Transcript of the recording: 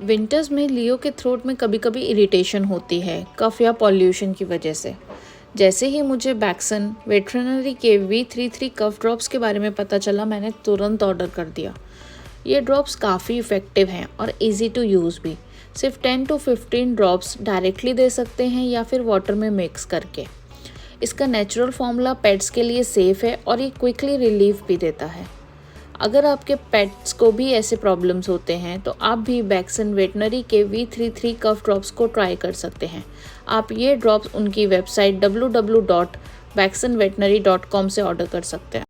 Winters में लियो के throat में कभी कभी इरिटेशन होती है कफ या पॉल्यूशन की वजह से। जैसे ही मुझे बैक्सन वेटरनरी के V33 कफ ड्रॉप्स के बारे में पता चला, मैंने तुरंत ऑर्डर कर दिया। ये ड्रॉप्स काफ़ी इफ़ेक्टिव हैं और इजी टू यूज़ भी। सिर्फ 10 to 15 ड्रॉप्स डायरेक्टली दे सकते हैं या फिर वाटर में मिक्स करके। इसका नेचुरल फॉर्मूला पेट्स के लिए सेफ़ है और ये क्विकली रिलीफ भी देता है। अगर आपके पेट्स को भी ऐसे प्रॉब्लम्स होते हैं तो आप भी बैक्सन वेटनरी के V33 कफ ड्रॉप्स को ट्राई कर सकते हैं। आप ये ड्रॉप्स उनकी वेबसाइट www.vaxonveterinary.com से ऑर्डर कर सकते हैं।